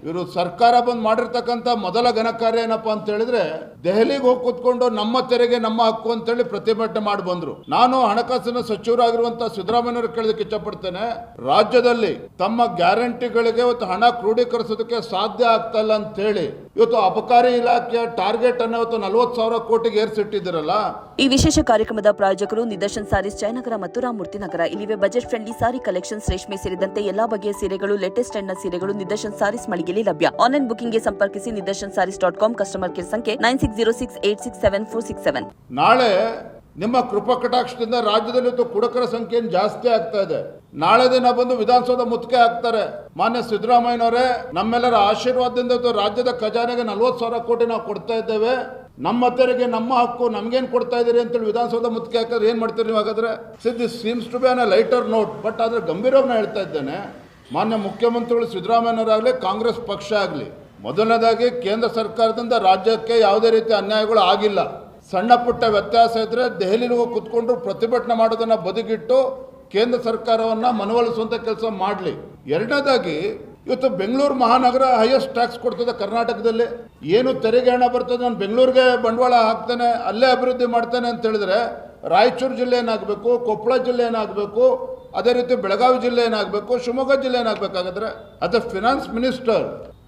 ಇವರು ಸರ್ಕಾರ ಬಂದು ಮಾಡಿರ್ತಕ್ಕಂಥ ಮೊದಲ ಘನಕಾರ್ಯ ಏನಪ್ಪಾ ಅಂತ ಹೇಳಿದ್ರೆ ದೆಹಲಿಗೆ ಹೋಗಿ ಕೂತ್ಕೊಂಡು ನಮ್ಮ ತೆರಿಗೆ ನಮ್ಮ ಹಕ್ಕು ಅಂತೇಳಿ ಪ್ರತಿಭಟನೆ ಮಾಡಿ ಬಂದ್ರು. ನಾನು ಹಣಕಾಸಿನ ಸಚಿವರಾಗಿರುವಂತಹ ಸಿದ್ದರಾಮಯ್ಯವರು ಕೇಳೋದಕ್ಕೆ ಇಷ್ಟಪಡ್ತೇನೆ, ರಾಜ್ಯದಲ್ಲಿ ತಮ್ಮ ಗ್ಯಾರಂಟಿಗಳಿಗೆ ಇವತ್ತು ಹಣ ಕ್ರೋಢೀಕರಿಸೋದಕ್ಕೆ ಸಾಧ್ಯ ಆಗ್ತಾ ಇಲ್ಲ ಅಂತ ಹೇಳಿ ಇವತ್ತು ಅಬಕಾರಿ ಇಲಾಖೆಯ ಟಾರ್ಗೆಟ್ ಅನ್ನು ಇವತ್ತು 40,000 ಕೋಟಿಗೆ ಏರಿಸಿಟ್ಟಿದ್ದೀರಲ್ಲ. ಈ ವಿಶೇಷ ಕಾರ್ಯಕ್ರಮದ ಪ್ರಾಯೋಜಕರು ನಿದರ್ಶನ್ ಸಾರೀಸ್ ಜಯನಗರ ಮತ್ತು ರಾಮಮೂರ್ತಿ ನಗರ. ಇಲ್ಲಿವೆ ಬಜೆಟ್ ಫ್ರೆಂಡ್ಲಿ ಸಾರಿ ಕಲೆಕ್ಷನ್ಸ್, ರೇಷ್ಮೆ ಸೇರಿದಂತೆ ಎಲ್ಲಾ ಬಗೆಯ ಸೀರೆಗಳು, ಲೇಟೆಸ್ಟ್ ಟ್ರೆಂಡ್ನ ಸೀರೆಗಳು ನಿದರ್ಶನ್ ಸಾರೀಸ್ ಮಳಿಗೆಯಲ್ಲಿ ಲಭ್ಯ. ಆನ್ಲೈನ್ ಬುಕಿಂಗ್ಗೆ ಸಂಪರ್ಕಿಸಿ nidarshansarees.com. ಕಸ್ಟಮರ್ ಕೇರ್ ಸಂಖ್ಯೆ 9606867467. ನಾಳೆ ನಿಮ್ಮ ಕೃಪಾ ಕಟಾಕ್ಷದಿಂದ ರಾಜ್ಯದಲ್ಲಿ ಕುಡುಕರ ಸಂಖ್ಯೆ ಜಾಸ್ತಿ ಆಗ್ತಾ ಇದೆ. ನಾಳೆ ದಿನ ಬಂದು ವಿಧಾನಸೌಧ ಮುತ್ತಿಗೆ ಹಾಕ್ತಾರೆ. ಮಾನ್ಯ ಸಿದ್ದರಾಮಯ್ಯನವರೇ, ನಮ್ಮೆಲ್ಲರ ಆಶೀರ್ವಾದದಿಂದ ರಾಜ್ಯದ ಖಜಾನೆಗೆ 40,000 ಕೋಟಿ ನಾವು ಕೊಡ್ತಾ ಇದ್ದೇವೆ, ನಮ್ಮ ತೆರಿಗೆ ನಮ್ಮ ಹಕ್ಕು, ನಮ್ಗೇನು ಕೊಡ್ತಾ ಇದ್ದೀರಿ ಅಂತೇಳಿ ವಿಧಾನಸೌಧ ಮುತ್ತಿಗೆ ಹಾಕಿದ್ರೆ ಏನ್ ಮಾಡ್ತೀರಿ ನೀವು? ಹಾಗಾದ್ರೆ this seems to be on a lighter note, but ಆದ್ರೆ ಗಂಭೀರವಾಗಿ ನಾನು ಹೇಳ್ತಾ ಇದ್ದೇನೆ, ಮಾನ್ಯ ಮುಖ್ಯಮಂತ್ರಿಗಳು ಸಿದ್ದರಾಮಯ್ಯನವರಾಗಲಿ ಕಾಂಗ್ರೆಸ್ ಪಕ್ಷ ಆಗಲಿ, ಮೊದಲನೇದಾಗಿ ಕೇಂದ್ರ ಸರ್ಕಾರದಿಂದ ರಾಜ್ಯಕ್ಕೆ ಯಾವುದೇ ರೀತಿ ಅನ್ಯಾಯಗಳು ಆಗಿಲ್ಲ. ಸಣ್ಣ ಪುಟ್ಟ ವ್ಯತ್ಯಾಸ ಇದ್ರೆ ದೆಹಲಿಗೆ ಕುತ್ಕೊಂಡು ಪ್ರತಿಭಟನೆ ಮಾಡೋದನ್ನ ಬದಿಗಿಟ್ಟು ಕೇಂದ್ರ ಸರ್ಕಾರವನ್ನ ಮನವೊಲಿಸುವಂತ ಕೆಲಸ ಮಾಡಲಿ. ಎರಡನೇದಾಗಿ ಇವತ್ತು ಬೆಂಗಳೂರು ಮಹಾನಗರ ಹೈಯೆಸ್ಟ್ ಟ್ಯಾಕ್ಸ್ ಕೊಡ್ತದೆ ಕರ್ನಾಟಕದಲ್ಲಿ. ಏನು ತೆರಿಗೆ ಹಣ ಬರ್ತದೆ, ನಾನು ಬೆಂಗಳೂರಿಗೆ ಬಂಡವಾಳ ಹಾಕ್ತೇನೆ, ಅಲ್ಲೇ ಅಭಿವೃದ್ಧಿ ಮಾಡ್ತೇನೆ ಅಂತ ಹೇಳಿದ್ರೆ ರಾಯಚೂರು ಜಿಲ್ಲೆ ಏನಾಗಬೇಕು, ಕೊಪ್ಪಳ ಜಿಲ್ಲೆ ಏನಾಗಬೇಕು, ಅದೇ ರೀತಿ ಬೆಳಗಾವಿ ಜಿಲ್ಲೆ ಏನಾಗಬೇಕು, ಶಿವಮೊಗ್ಗ ಜಿಲ್ಲೆ ಏನಾಗಬೇಕಾಗಿದ್ರೆ ಅದ finance minister,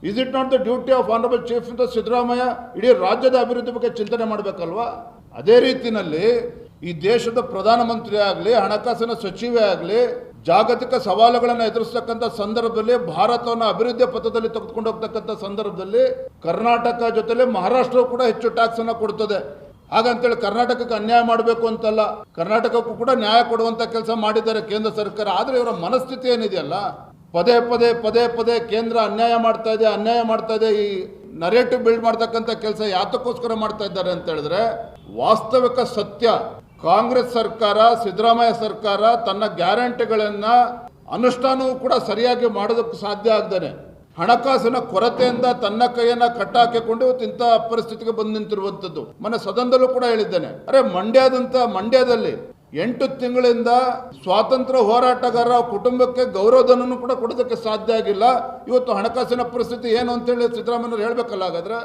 is it not the duty of honourable chief minister Siddaramaiah ಇಡೀ ರಾಜ್ಯದ ಅಭಿವೃದ್ಧಿ ಬಗ್ಗೆ ಚಿಂತನೆ ಮಾಡಬೇಕಲ್ವಾ? ಅದೇ ರೀತಿಯಲ್ಲಿ ಈ ದೇಶದ ಪ್ರಧಾನಮಂತ್ರಿ ಆಗಲಿ, ಹಣಕಾಸಿನ ಸಚಿವೆ ಆಗಲಿ, ಜಾಗತಿಕ ಸವಾಲುಗಳನ್ನು ಎದುರಿಸತಕ್ಕಂಥ ಸಂದರ್ಭದಲ್ಲಿ ಭಾರತವನ್ನು ಅಭಿವೃದ್ಧಿಯ ಪಥದಲ್ಲಿ ತೆಗೆದುಕೊಂಡು ಹೋಗ್ತಕ್ಕಂಥ ಸಂದರ್ಭದಲ್ಲಿ ಕರ್ನಾಟಕ ಜೊತೆಲೆ ಮಹಾರಾಷ್ಟ್ರವು ಕೂಡ ಹೆಚ್ಚು ಟ್ಯಾಕ್ಸ್ ಅನ್ನು ಕೊಡ್ತದೆ. ಹಾಗಂತೇಳಿ ಕರ್ನಾಟಕಕ್ಕೆ ಅನ್ಯಾಯ ಮಾಡಬೇಕು ಅಂತಲ್ಲ, ಕರ್ನಾಟಕಕ್ಕೂ ಕೂಡ ನ್ಯಾಯ ಕೊಡುವಂತ ಕೆಲಸ ಮಾಡಿದ್ದಾರೆ ಕೇಂದ್ರ ಸರ್ಕಾರ. ಆದ್ರೆ ಇವರ ಮನಸ್ಥಿತಿ ಏನಿದೆಯಲ್ಲ, ಪದೇ ಪದೇ ಪದೇ ಪದೇ ಕೇಂದ್ರ ಅನ್ಯಾಯ ಮಾಡ್ತಾ ಇದೆ, ಈ ನರೇಟಿವ್ ಬಿಲ್ಡ್ ಮಾಡ್ತಕ್ಕಂಥ ಕೆಲಸ ಯಾತಕ್ಕೋಸ್ಕರ ಮಾಡ್ತಾ ಇದ್ದಾರೆ ಅಂತ ಹೇಳಿದ್ರೆ, ವಾಸ್ತವಿಕ ಸತ್ಯ ಕಾಂಗ್ರೆಸ್ ಸರ್ಕಾರ, ಸಿದ್ದರಾಮಯ್ಯ ಸರ್ಕಾರ ತನ್ನ ಗ್ಯಾರಂಟಿಗಳನ್ನ ಅನುಷ್ಠಾನವೂ ಕೂಡ ಸರಿಯಾಗಿ ಮಾಡೋದಕ್ಕೆ ಸಾಧ್ಯ ಆಗದೇನೆ ಹಣಕಾಸಿನ ಕೊರತೆಯಿಂದ ತನ್ನ ಕೈಯನ್ನ ಕಟ್ಟಾಕಿಕೊಂಡು ಇಂಥ ಪರಿಸ್ಥಿತಿಗೆ ಬಂದು ನಿಂತಿರುವಂಥದ್ದು. ಮೊನ್ನೆ ಸದನದಲ್ಲೂ ಕೂಡ ಹೇಳಿದ್ದೇನೆ, ಮಂಡ್ಯದಲ್ಲಿ 8 ತಿಂಗಳಿಂದ ಸ್ವಾತಂತ್ರ್ಯ ಹೋರಾಟಗಾರರ ಕುಟುಂಬಕ್ಕೆ ಗೌರವಧನನ್ನು ಕೂಡ ಕೊಡೋದಕ್ಕೆ ಸಾಧ್ಯ ಆಗಿಲ್ಲ. ಇವತ್ತು ಹಣಕಾಸಿನ ಪರಿಸ್ಥಿತಿ ಏನು ಅಂತೇಳಿ ಸಿದ್ದರಾಮಯ್ಯವ್ರು ಹೇಳ್ಬೇಕಲ್ಲ. ಹಾಗಾದ್ರೆ